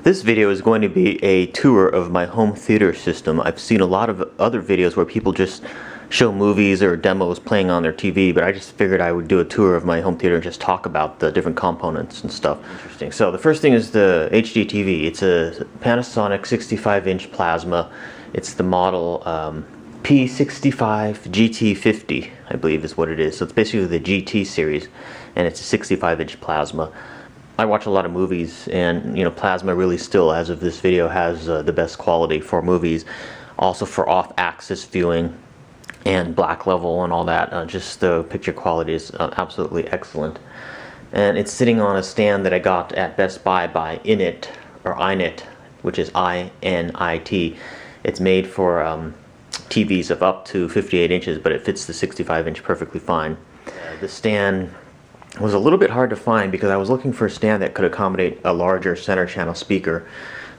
This video is going to be a tour of my home theater system. I've seen a lot of other videos where people just show movies or demos playing on their TV, but I just figured I would do a tour of my home theater and just talk about the different components and stuff. Interesting. So the first thing is the HDTV. It's a Panasonic 65-inch plasma. It's the model P65 GT50, I believe is what it is. So it's basically the GT series, and it's a 65-inch plasma. I watch a lot of movies, and plasma really still, as of this video, has the best quality for movies. Also for off-axis viewing and black level and all that. Just the picture quality is absolutely excellent. And it's sitting on a stand that I got at Best Buy by Init, or Init, which is I-N-I-T. It's made for TVs of up to 58 inches, but it fits the 65-inch perfectly fine. The stand was a little bit hard to find because I was looking for a stand that could accommodate a larger center channel speaker.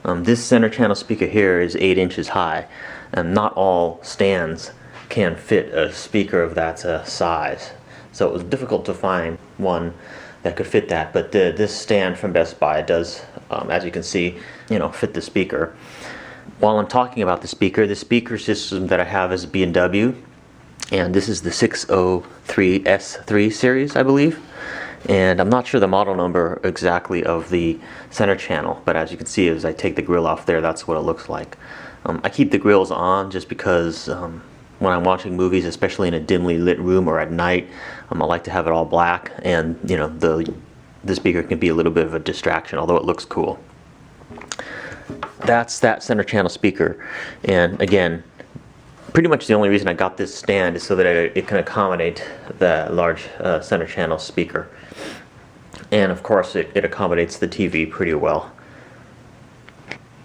This center channel speaker here is 8 inches high, and not all stands can fit a speaker of that size. So it was difficult to find one that could fit that, but this stand from Best Buy does, as you can see, fit the speaker. While I'm talking about the speaker system that I have is a B&W, and this is the 603 S3 series, I believe. And I'm not sure the model number exactly of the center channel, but as you can see, as I take the grill off there, that's what it looks like. I keep the grills on just because when I'm watching movies, especially in a dimly lit room or at night, I like to have it all black, and the speaker can be a little bit of a distraction, although it looks cool. That's that center channel speaker, and again, pretty much the only reason I got this stand is so that it can accommodate the large center channel speaker. And of course it accommodates the TV pretty well.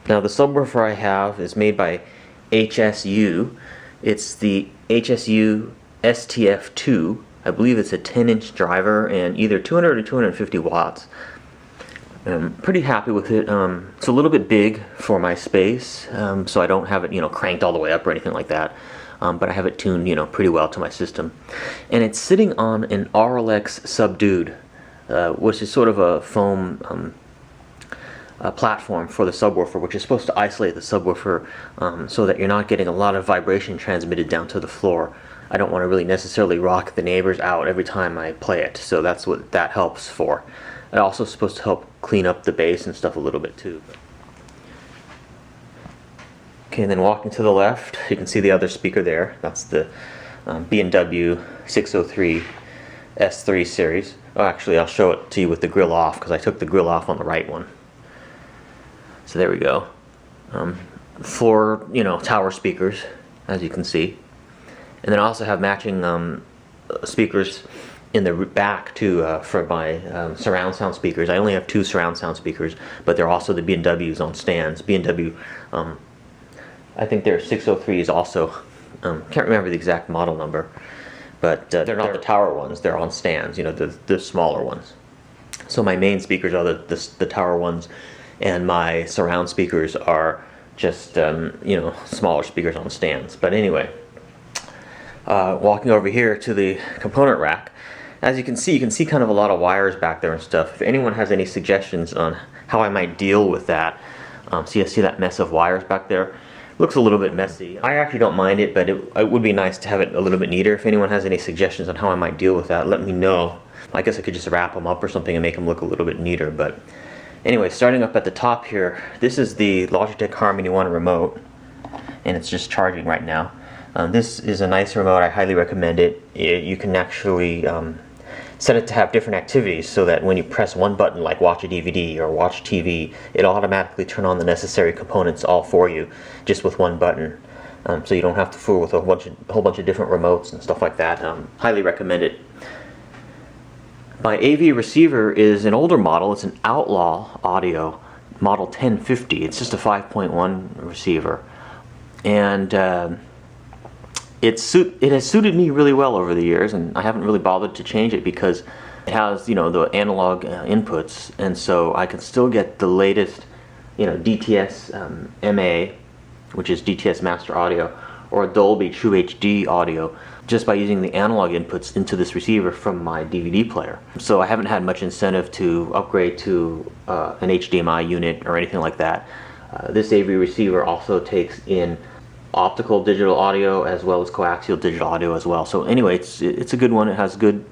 Now the subwoofer I have is made by HSU. It's the HSU STF-2. I believe it's a 10-inch driver and either 200 or 250 watts. I'm pretty happy with it. It's a little bit big for my space, so I don't have it cranked all the way up or anything like that. But I have it tuned pretty well to my system. And it's sitting on an Auralex Subdude, which is sort of a foam platform for the subwoofer, which is supposed to isolate the subwoofer so that you're not getting a lot of vibration transmitted down to the floor. I don't want to really necessarily rock the neighbors out every time I play it, so that's what that helps for. It also is supposed to help clean up the bass and stuff a little bit too. Okay, and then walking to the left, you can see the other speaker there. That's the B&W 603 S3 series. Oh, actually, I'll show it to you with the grill off because I took the grill off on the right one. So there we go. 4 tower speakers, as you can see, and then I also have matching speakers in the back too for my surround sound speakers. I only have 2 surround sound speakers, but they're also the B&Ws on stands. B&W, I think their 603s also. Can't remember the exact model number, but they're not the tower ones. They're on stands. The smaller ones. So my main speakers are the tower ones, and my surround speakers are just smaller speakers on stands. But anyway, walking over here to the component rack. As you can see kind of a lot of wires back there and stuff. If anyone has any suggestions on how I might deal with that, see that mess of wires back there? Looks a little bit messy. I actually don't mind it, but it would be nice to have it a little bit neater. If anyone has any suggestions on how I might deal with that, let me know. I guess I could just wrap them up or something and make them look a little bit neater. But anyway, starting up at the top here, this is the Logitech Harmony One remote, and it's just charging right now. This is a nice remote. I highly recommend it. You can actually set it to have different activities so that when you press one button, like watch a DVD or watch TV, it'll automatically turn on the necessary components all for you just with one button. So you don't have to fool with a whole bunch of different remotes and stuff like that. Highly recommend it. My AV receiver is an older model. It's an Outlaw audio model 1050. It's just a 5.1 receiver, and it has suited me really well over the years, and I haven't really bothered to change it because it has the analog inputs, and so I can still get the latest DTS MA, which is DTS Master Audio, or Dolby True HD audio just by using the analog inputs into this receiver from my DVD player. So I haven't had much incentive to upgrade to an HDMI unit or anything like that. This AV receiver also takes in optical digital audio as well as coaxial digital audio as well. So anyway, it's a good one. It has good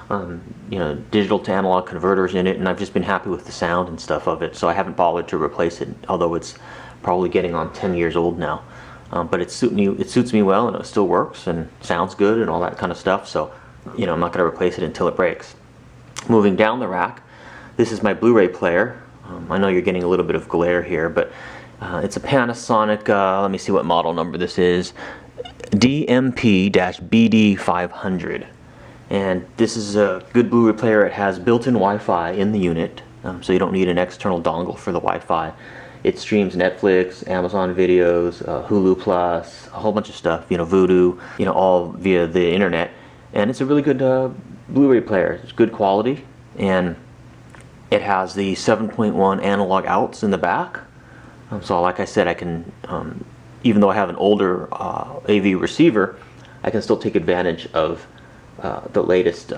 you know, digital to analog converters in it, and I've just been happy with the sound and stuff of it. So I haven't bothered to replace it, although it's probably getting on 10 years old now. But it suits me well, and it still works and sounds good and all that kind of stuff. So, you know, I'm not going to replace it until it breaks. Moving down the rack, this is my Blu-ray player. I know you're getting a little bit of glare here, but it's a Panasonic, let me see what model number this is, DMP-BD500. And this is a good Blu-ray player. It has built-in Wi-Fi in the unit, so you don't need an external dongle for the Wi-Fi. It streams Netflix, Amazon videos, Hulu Plus, a whole bunch of stuff, you know, Vudu, you know, all via the internet. And it's a really good Blu-ray player. It's good quality, and it has the 7.1 analog outs in the back. So like I said, I can, even though I have an older AV receiver, I can still take advantage of the latest,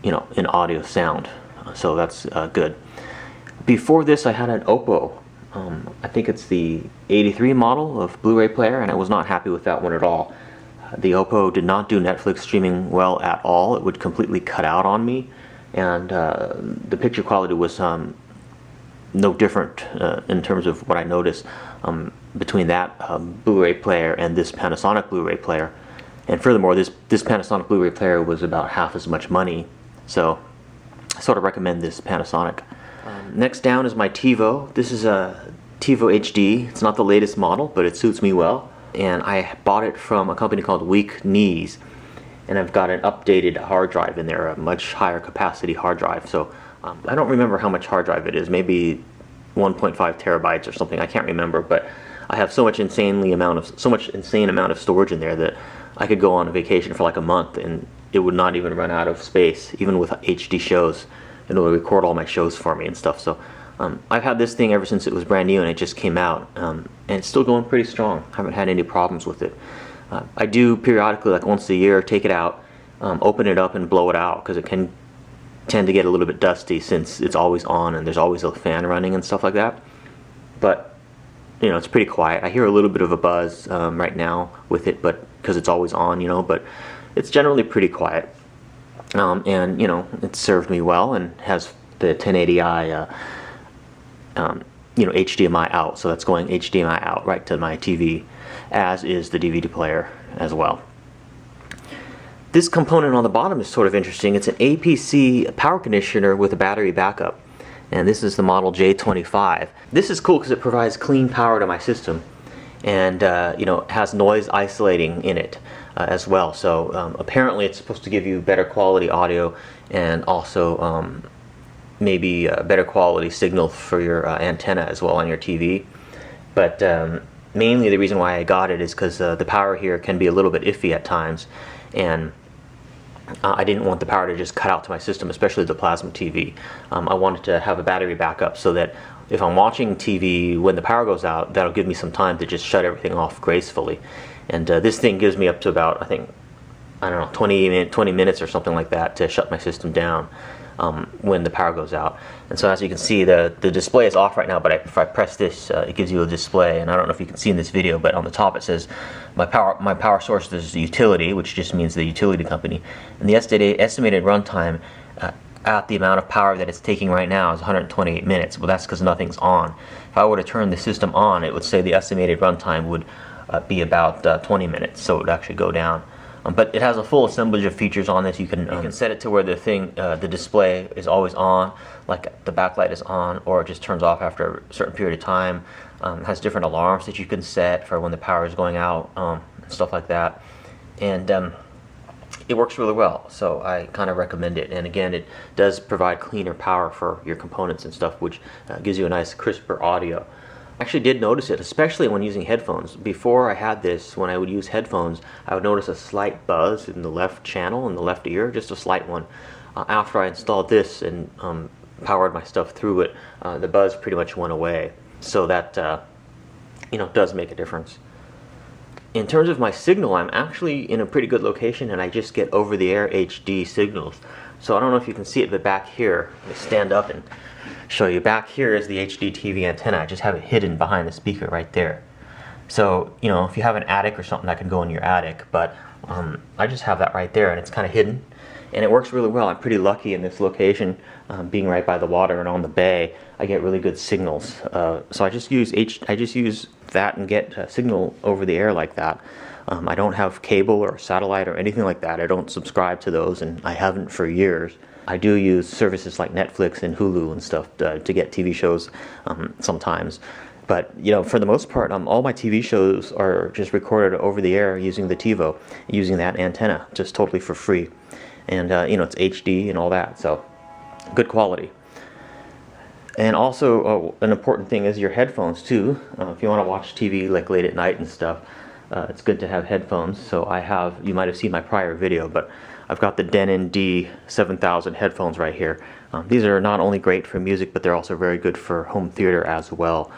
you know, in audio sound. So that's good. Before this, I had an Oppo. I think it's the 83 model of Blu-ray player, and I was not happy with that one at all. The Oppo did not do Netflix streaming well at all. It would completely cut out on me, and the picture quality was no different in terms of what I noticed between that Blu-ray player and this Panasonic Blu-ray player. And furthermore, this Panasonic Blu-ray player was about half as much money, so I sort of recommend this Panasonic. Next down is my TiVo. This is a TiVo HD. It's not the latest model, but it suits me well. And I bought it from a company called Weak Knees. And I've got an updated hard drive in there, a much higher capacity hard drive. So I don't remember how much hard drive it is, maybe 1.5 terabytes or something. I can't remember, but I have so much insane amount of storage in there that I could go on a vacation for like a month and it would not even run out of space, even with HD shows. It'll record all my shows for me and stuff. So I've had this thing ever since it was brand new, and it just came out, and it's still going pretty strong. Haven't had any problems with it. I do periodically, like once a year, take it out, open it up and blow it out, because it can tend to get a little bit dusty since it's always on and there's always a fan running and stuff like that. But you know, it's pretty quiet. I hear a little bit of a buzz right now with it, but because it's always on, you know, but it's generally pretty quiet. And you know, it served me well and has the 1080i you know, HDMI out, so that's going HDMI out right to my TV, as is the DVD player as well. This component on the bottom is sort of interesting. It's an APC power conditioner with a battery backup, and this is the model J25. This is cool because it provides clean power to my system, and you know, has noise isolating in it as well. So apparently it's supposed to give you better quality audio, and also maybe a better quality signal for your antenna as well on your TV. But mainly the reason why I got it is because the power here can be a little bit iffy at times, and I didn't want the power to just cut out to my system, especially the plasma TV. I wanted to have a battery backup so that if I'm watching TV when the power goes out, that'll give me some time to just shut everything off gracefully. And this thing gives me up to about, I think, I don't know, 20 minutes or something like that to shut my system down when the power goes out. And so as you can see, the display is off right now, but if I press this, it gives you a display. And I don't know if you can see in this video, but on the top it says my power source is the utility, which just means the utility company. And the estimated runtime at the amount of power that it's taking right now is 128 minutes. Well, that's because nothing's on. If I were to turn the system on, it would say the estimated runtime would be about 20 minutes, so it would actually go down. But it has a full assemblage of features on this. You can set it to where the display is always on, like the backlight is on, or it just turns off after a certain period of time. It has different alarms that you can set for when the power is going out, and stuff like that. And it works really well, so I kind of recommend it. And again, it does provide cleaner power for your components and stuff, which gives you a nice crisper audio. I actually did notice it, especially when using headphones. Before I had this, when I would use headphones, I would notice a slight buzz in the left channel, in the left ear, just a slight one. After I installed this and powered my stuff through it, the buzz pretty much went away. So that you know, does make a difference. In terms of my signal, I'm actually in a pretty good location, and I just get over-the-air HD signals. So I don't know if you can see it, but back here, let me stand up and show you. Back here is the HDTV antenna. I just have it hidden behind the speaker right there. So, you know, if you have an attic or something, that can go in your attic, but I just have that right there, and it's kind of hidden, and it works really well. I'm pretty lucky in this location, being right by the water and on the bay. I get really good signals. So I just use that and get signal over the air like that. I don't have cable or satellite or anything like that. I don't subscribe to those, and I haven't for years. I do use services like Netflix and Hulu and stuff to get TV shows sometimes. But, you know, for the most part, all my TV shows are just recorded over the air using the TiVo, using that antenna, just totally for free. And, you know, it's HD and all that, so good quality. And also, an important thing is your headphones too. If you want to watch TV like late at night and stuff, it's good to have headphones. So I have, you might have seen my prior video, but I've got the Denon D7000 headphones right here. These are not only great for music, but they're also very good for home theater as well.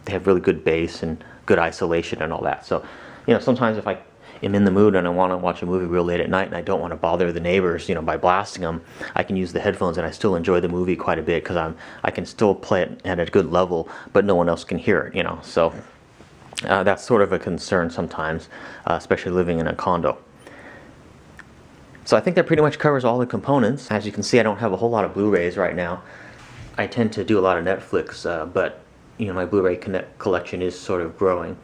They have really good bass and good isolation and all that. So, you know, sometimes if I am in the mood and I want to watch a movie real late at night and I don't want to bother the neighbors, you know, by blasting them, I can use the headphones and I still enjoy the movie quite a bit because I can still play it at a good level, but no one else can hear it, you know. So that's sort of a concern sometimes, especially living in a condo. So I think that pretty much covers all the components. As you can see, I don't have a whole lot of Blu-rays right now. I tend to do a lot of Netflix, but you know, my Blu-ray collection is sort of growing.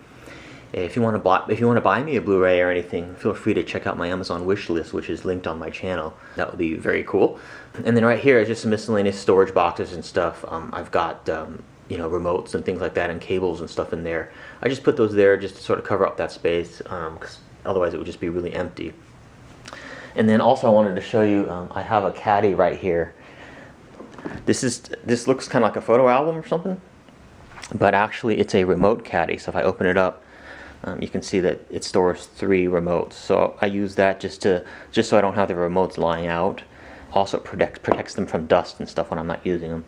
If you want to buy me a Blu-ray or anything, feel free to check out my Amazon wish list, which is linked on my channel. That would be very cool. And then right here is just some miscellaneous storage boxes and stuff. I've got you know, remotes and things like that, and cables and stuff in there. I just put those there just to sort of cover up that space, because otherwise it would just be really empty. And then also I wanted to show you, I have a caddy right here. This looks kind of like a photo album or something, but actually it's a remote caddy. So if I open it up, you can see that it stores 3 remotes. So I use that just so I don't have the remotes lying out. Also protects them from dust and stuff when I'm not using them.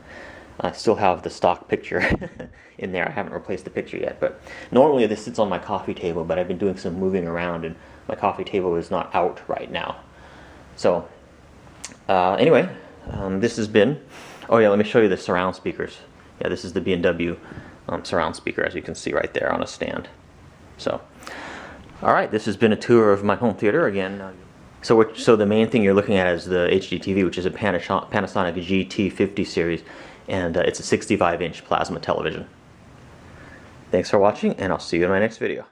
I still have the stock picture in there. I haven't replaced the picture yet, but normally this sits on my coffee table, but I've been doing some moving around and my coffee table is not out right now. So anyway, this has been, oh yeah, let me show you the surround speakers. Yeah, this is the B&W surround speaker, as you can see right there on a stand. So, all right, this has been a tour of my home theater again. So the main thing you're looking at is the HDTV, which is a Panasonic GT50 series, and it's a 65-inch plasma television. Thanks for watching, and I'll see you in my next video.